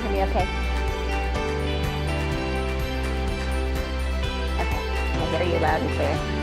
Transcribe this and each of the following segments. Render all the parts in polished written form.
to me, okay? Okay. I hear you loud and clear.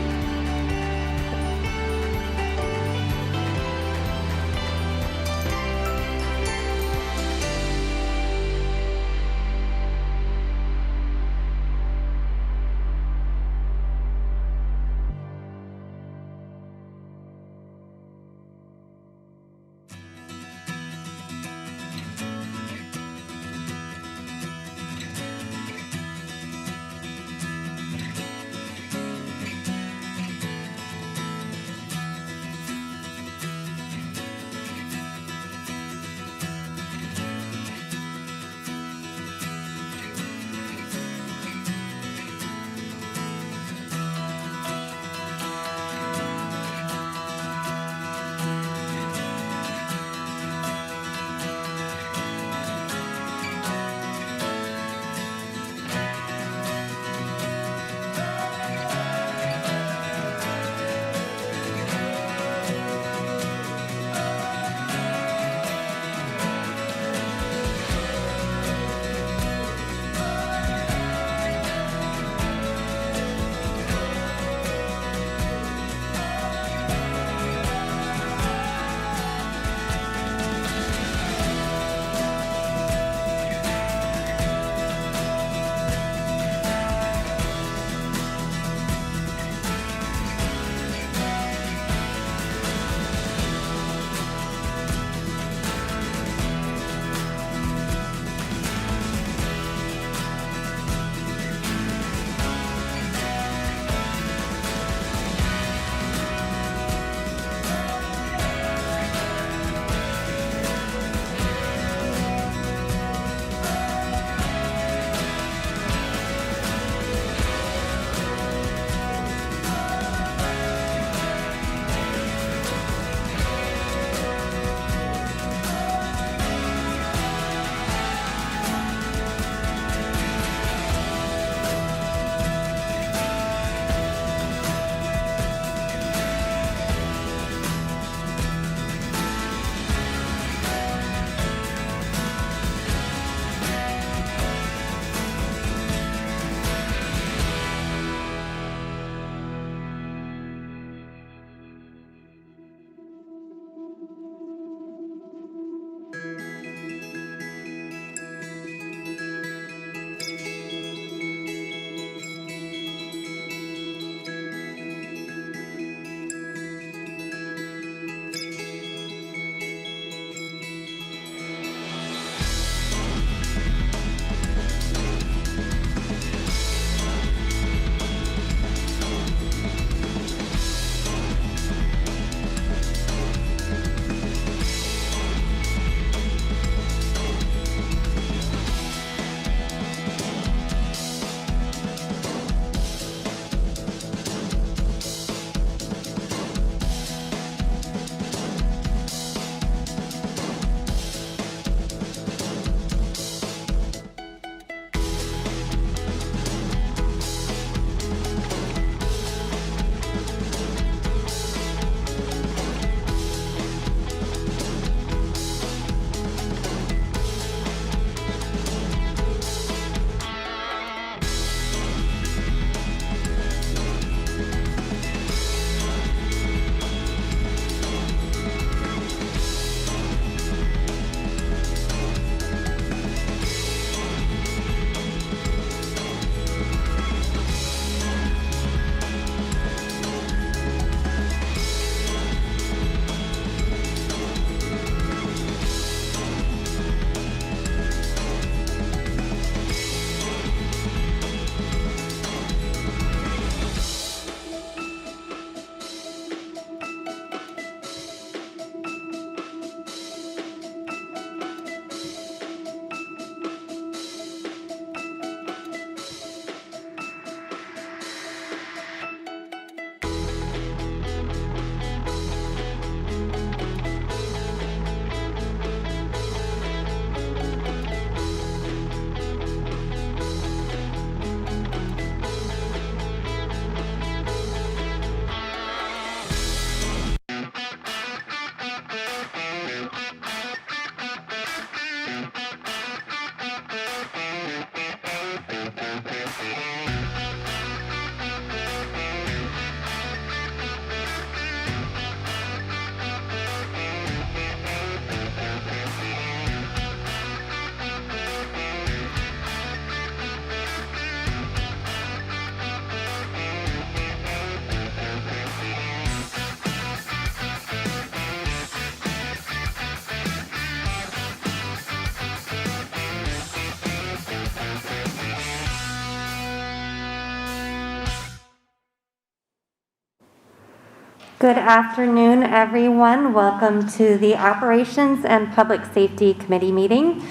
Good afternoon, everyone. Welcome to the Operations and Public Safety Committee meeting.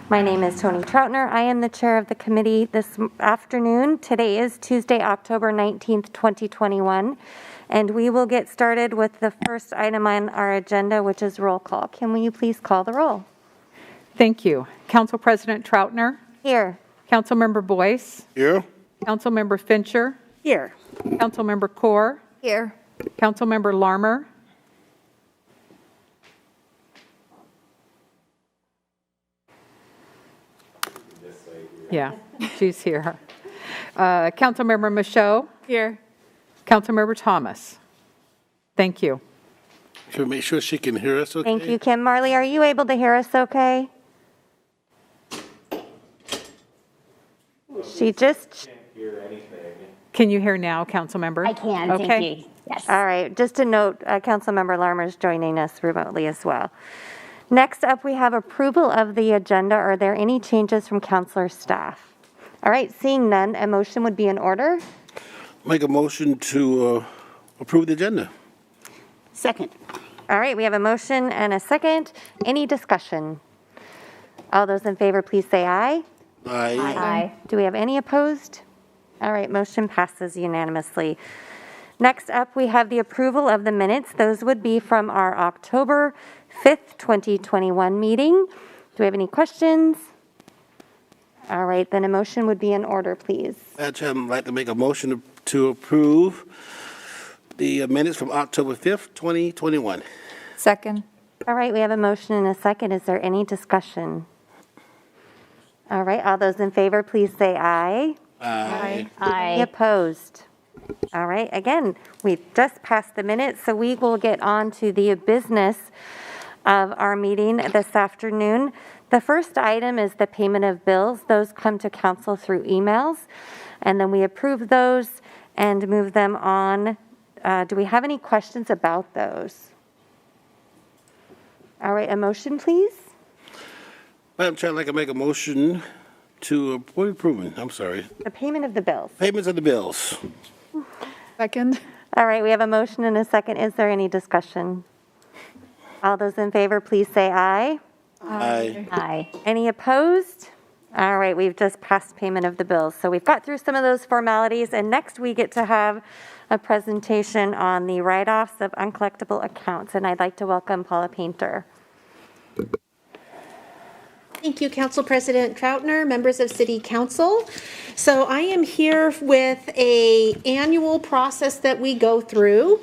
My name is Tony Troutner. I am the chair of the committee this afternoon. Today is Tuesday, October 19th, 2021, and we will get started with the first item on our agenda, which is roll call. Can you please call the roll? Thank you. Council President Troutner. Here. Councilmember Boyce. Here. Councilmember Fincher. Here. Councilmember Kaur. Here. Councilmember Larmer. Yeah, she's here. Councilmember Michaud. Here. Councilmember Thomas. Thank you. Should we make sure she can hear us okay? Thank you, Kim. Marley, are you able to hear us okay? She just... Can you hear now, Councilmember? I can, okay. thank you. Yes. All right, just a note, Councilmember Larmer is joining us remotely as well. Next up, we have approval of the agenda. Are there any changes from councilor staff? All right, seeing none, a motion would be in order. Make a motion to approve the agenda. Second. All right, we have a motion and a second. Any discussion? All those in favor, please say aye. Aye. Aye. Do we have any opposed? All right, motion passes unanimously. Next up, we have the approval of the minutes. Those would be from our October 5th, 2021 meeting. Do we have any questions? All right, then a motion would be in order, please. I'd like to make a motion to approve the minutes from October 5th, 2021. Second. All right, we have a motion and a second. Is there any discussion? All right, all those in favor, please say aye. Aye. Any opposed? All right, again, we just passed the minutes, so we will get on to the business of our meeting this afternoon. The first item is the payment of bills. Those come to council through emails, and then we approve those and move them on. Do we have any questions about those? All right, a motion, please. Madam Chair, I'd like to make a motion to, what are we approving? I'm sorry. The payment of the bills. Payments of the bills. Second. All right, we have a motion and a second. Is there any discussion? All those in favor, please say aye. Aye. Aye. Any opposed? All right, we've just passed payment of the bills. So we've got through some of those formalities, and next we get to have a presentation on the write-offs of uncollectible accounts, and I'd like to welcome Paula Painter. Thank you, Council President Troutner, members of City Council. So I am here with an annual process that we go through,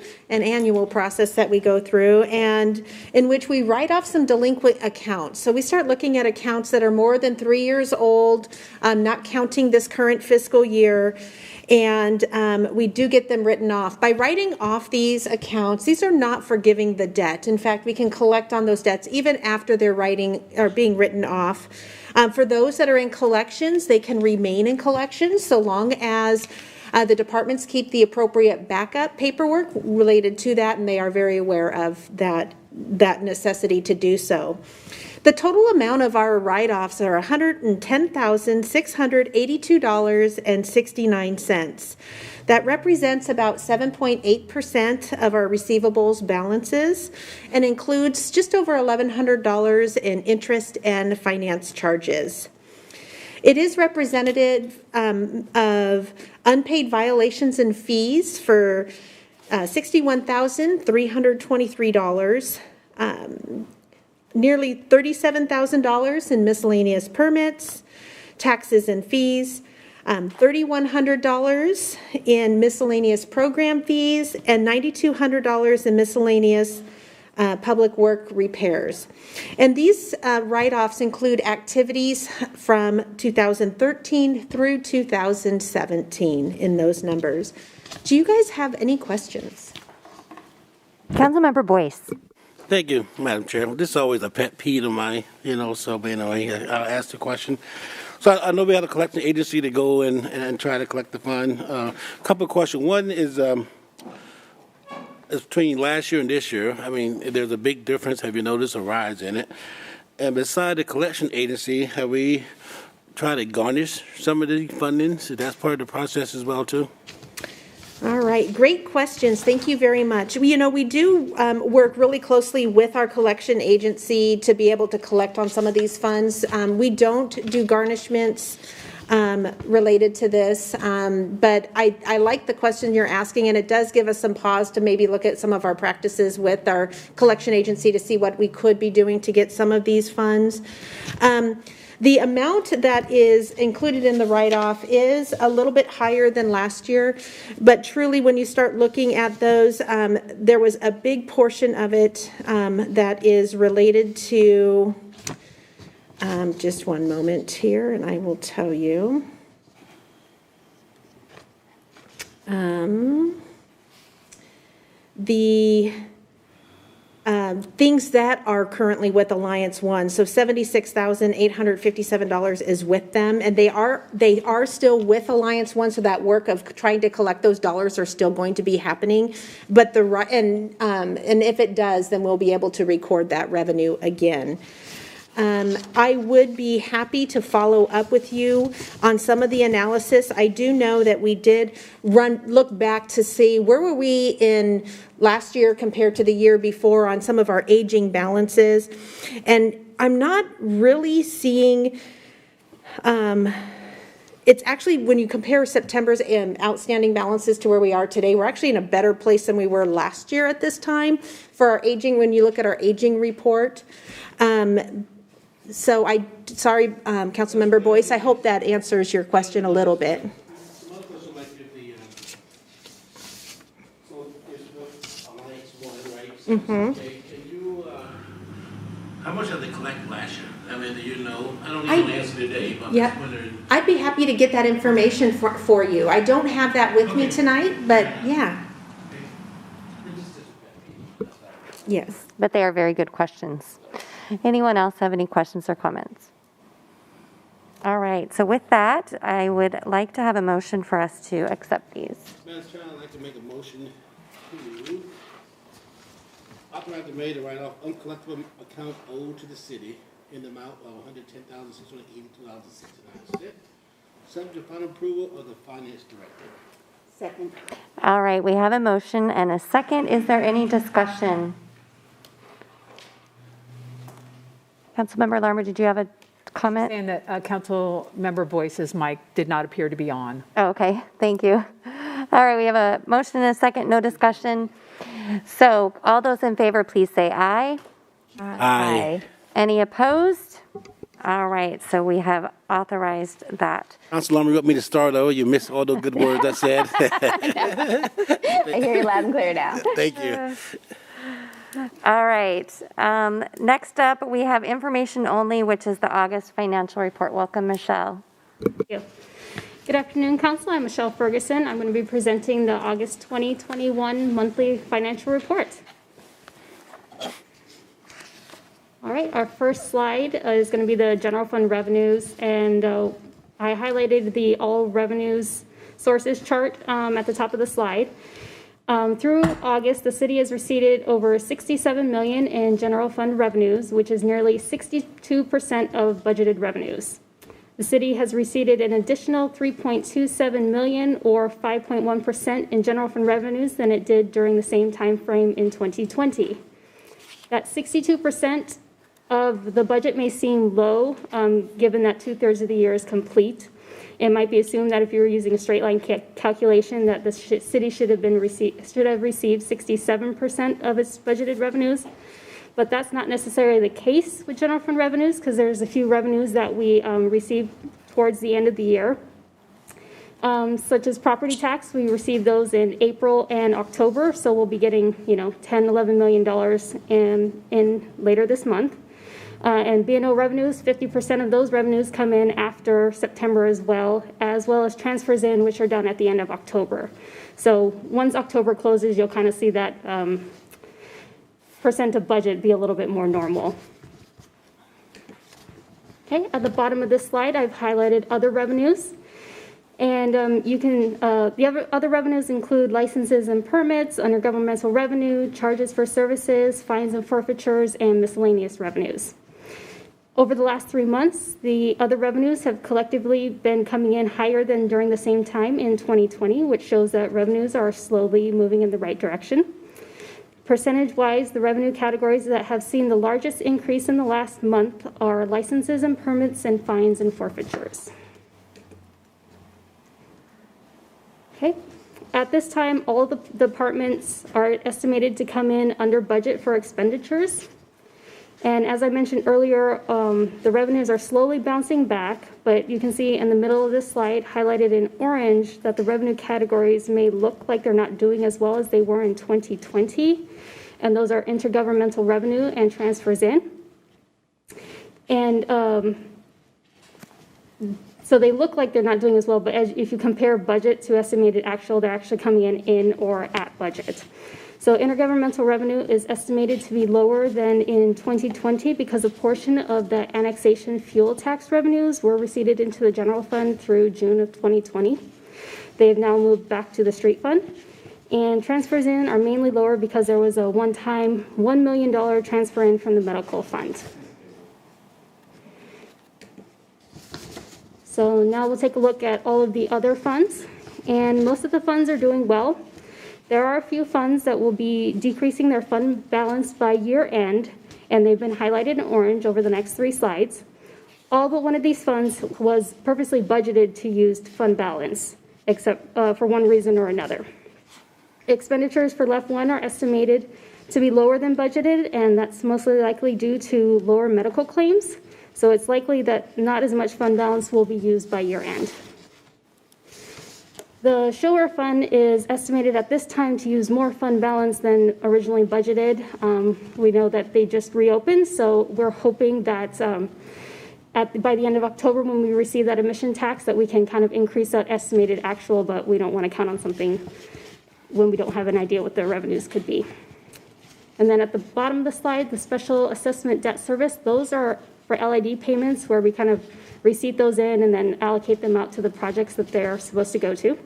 and in which we write off some delinquent accounts. So we start looking at accounts that are more than 3 years old, not counting this current fiscal year, and we do get them written off. By writing off these accounts, these are not forgiving the debt. In fact, we can collect on those debts even after they're being written off. For those that are in collections, they can remain in collections so long as the departments keep the appropriate backup paperwork related to that, and they are very aware of that necessity to do so. The total amount of our write-offs are $110,682.69. That represents about 7.8% of our receivables balances and includes just over $1,100 in interest and finance charges. It is representative of unpaid violations and fees for $61,323. Nearly $37,000 in miscellaneous permits, taxes and fees, $3,100 in miscellaneous program fees, and $9,200 in miscellaneous public work repairs. And these write-offs include activities from 2013 through 2017 in those numbers. Do you guys have any questions? Councilmember Boyce. Thank you, Madam Chair. This is always a pet peeve of mine, so anyway, I'll ask the question. So I know we have a collection agency to go and try to collect the fund. A couple of questions. One is between last year and this year. I mean, there's a big difference. Have you noticed a rise in it? And beside the collection agency, have we tried to garnish some of the funding? So that's part of the process as well, too? All right, great questions. Thank you very much. You know, we do work really closely with our collection agency to be able to collect on some of these funds. We don't do garnishments related to this, but I like the question you're asking, and it does give us some pause to maybe look at some of our practices with our collection agency to see what we could be doing to get some of these funds. The amount that is included in the write-off is a little bit higher than last year, but truly when you start looking at those, there was a big portion of it that is related to, just one moment here and I will tell you. The things that are currently with Alliance One, so $76,857 is with them, and they are still with Alliance One, so that work of trying to collect those dollars are still going to be happening. But and if it does, then we'll be able to record that revenue again. I would be happy to follow up with you on some of the analysis. I do know that we did look back to see where were we in last year compared to the year before on some of our aging balances. And I'm not really seeing, it's actually when you compare September's outstanding balances to where we are today, we're actually in a better place than we were last year at this time for our aging, when you look at our aging report. So sorry, Councilmember Boyce, I hope that answers your question a little bit. Another question, like if the, so it's what Alliance One, right? So, okay, can you, how much did they collect last year? I mean, do you know? I don't need to answer today, but I'm just wondering. I'd be happy to get that information for you. I don't have that with me tonight, but yeah. Yes. But they are very good questions. Anyone else have any questions or comments? All right, so with that, I would like to have a motion for us to accept these. Madam Chair, I'd like to make a motion to authorize the mayor to write off uncollectible account owed to the city in the amount of $110,682.69, subject to final approval of the finance director. Second. All right, we have a motion and a second. Is there any discussion? Councilmember Larmer, did you have a comment? And that Councilmember Boyce's mic did not appear to be on. Oh, okay, thank you. All right, we have a motion and a second, no discussion. So all those in favor, please say aye. Aye. Any opposed? All right, so we have authorized that. Council Lumber, you want me to start over? You missed all the good words I said. I hear you loud and clear now. Thank you. All right, next up, we have information only, which is the August financial report. Welcome, Michelle. Thank you. Good afternoon, Council. I'm Michelle Ferguson. I'm going to be presenting the August 2021 monthly financial report. All right, our first slide is going to be the general fund revenues, and I highlighted the all revenues sources chart at the top of the slide. Through August, the city has received over $67 million in general fund revenues, which is nearly 62% of budgeted revenues. The city has received an additional $3.27 million, or 5.1% in general fund revenues than it did during the same time frame in 2020. That 62% of the budget may seem low, given that 2/3 of the year is complete. It might be assumed that if you were using a straight line calculation, that the city should have received 67% of its budgeted revenues. But that's not necessarily the case with general fund revenues, because there's a few revenues that we receive towards the end of the year, such as property tax. We received those in April and October, so we'll be getting, $10-11 million in later this month. And B&O revenues, 50% of those revenues come in after September as well as transfers in, which are done at the end of October. So once October closes, you'll kind of see that percent of budget be a little bit more normal. Okay, at the bottom of this slide, I've highlighted other revenues. And the other revenues include licenses and permits, under governmental revenue, charges for services, fines and forfeitures, and miscellaneous revenues. Over the last 3 months, the other revenues have collectively been coming in higher than during the same time in 2020, which shows that revenues are slowly moving in the right direction. Percentage-wise, the revenue categories that have seen the largest increase in the last month are licenses and permits and fines and forfeitures. Okay. At this time, all the departments are estimated to come in under budget for expenditures. And as I mentioned earlier, the revenues are slowly bouncing back, but you can see in the middle of this slide, highlighted in orange, that the revenue categories may look like they're not doing as well as they were in 2020. And those are intergovernmental revenue and transfers in. And so they look like they're not doing as well, but if you compare budget to estimated actual, they're actually coming in or at budget. So intergovernmental revenue is estimated to be lower than in 2020 because a portion of the annexation fuel tax revenues were receipted into the general fund through June of 2020. They have now moved back to the street fund. And transfers in are mainly lower because there was a one-time $1 million transfer in from the medical fund. So now we'll take a look at all of the other funds. And most of the funds are doing well. There are a few funds that will be decreasing their fund balance by year end, and they've been highlighted in orange over the next 3 slides. All but one of these funds was purposely budgeted to use fund balance, except for one reason or another. Expenditures for LEF 1 are estimated to be lower than budgeted, and that's mostly likely due to lower medical claims. So it's likely that not as much fund balance will be used by year end. The Shower Fund is estimated at this time to use more fund balance than originally budgeted. We know that they just reopened, so we're hoping that by the end of October, when we receive that emission tax, that we can kind of increase that estimated actual, but we don't want to count on something when we don't have an idea what the revenues could be. And then at the bottom of the slide, the Special Assessment Debt Service, those are for LID payments where we kind of receipt those in and then allocate them out to the projects that they're supposed to go to.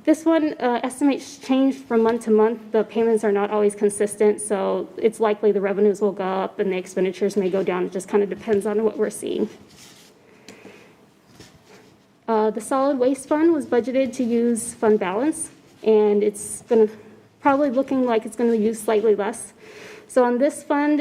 This one, estimates change from month to month. The payments are not always consistent, so it's likely the revenues will go up and the expenditures may go down. It just kind of depends on what we're seeing. The Solid Waste Fund was budgeted to use fund balance, and it's going to probably looking like it's going to use slightly less. So on this fund,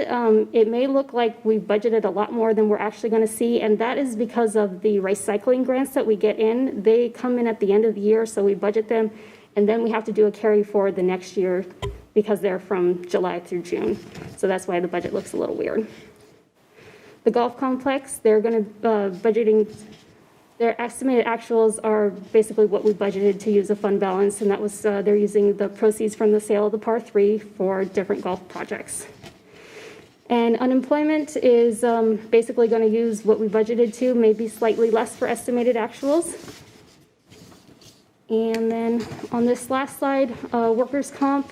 it may look like we budgeted a lot more than we're actually going to see, and that is because of the recycling grants that we get in. They come in at the end of the year, so we budget them, and then we have to do a carry forward the next year because they're from July through June. So that's why the budget looks a little weird. The golf complex, they're going to budgeting. Their estimated actuals are basically what we budgeted to use a fund balance, and that was they're using the proceeds from the sale of the par 3 for different golf projects. And unemployment is basically going to use what we budgeted to, maybe slightly less for estimated actuals. And then on this last slide, workers' comp,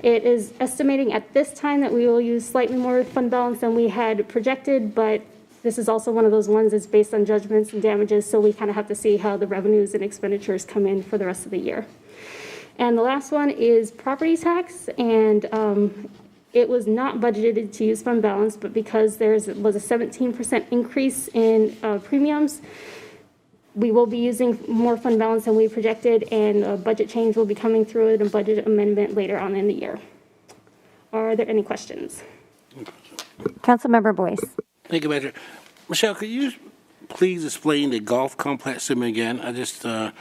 it is estimating at this time that we will use slightly more fund balance than we had projected, but this is also one of those ones that's based on judgments and damages, so we kind of have to see how the revenues and expenditures come in for the rest of the year. And the last one is property tax, and it was not budgeted to use fund balance, but because there was a 17% increase in premiums, we will be using more fund balance than we projected, and a budget change will be coming through and a budget amendment later on in the year. Are there any questions? Councilmember Boyce. Thank you, Manager. Michelle, could you please explain the golf complex to me again? I just the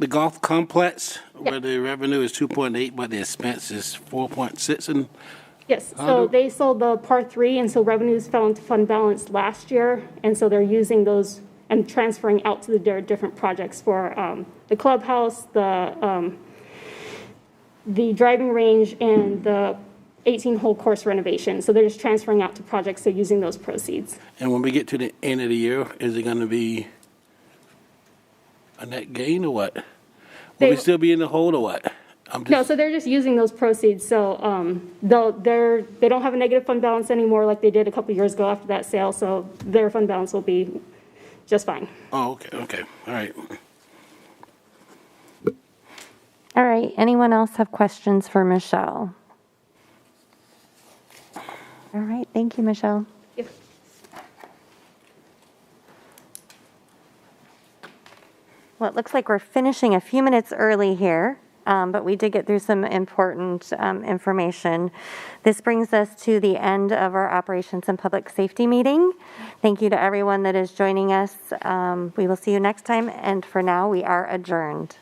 golf complex, where the revenue is 2.8, but the expense is 4.6, and yes. So they sold the par 3, and so revenues fell into fund balance last year, and so they're using those and transferring out to the different projects for the clubhouse, the driving range, and the 18-hole course renovation. So they're just transferring out to projects, so using those proceeds. And when we get to the end of the year, is it going to be a net gain or what? Will we still be in the hole or what? No, so they're just using those proceeds. So they don't have a negative fund balance anymore like they did a couple years ago after that sale. So their fund balance will be just fine. Oh, okay, all right. All right, anyone else have questions for Michelle? All right, thank you, Michelle. Yeah. Well, it looks like we're finishing a few minutes early here, but we did get through some important information. This brings us to the end of our Operations and Public Safety meeting. Thank you to everyone that is joining us. We will see you next time, and for now, we are adjourned.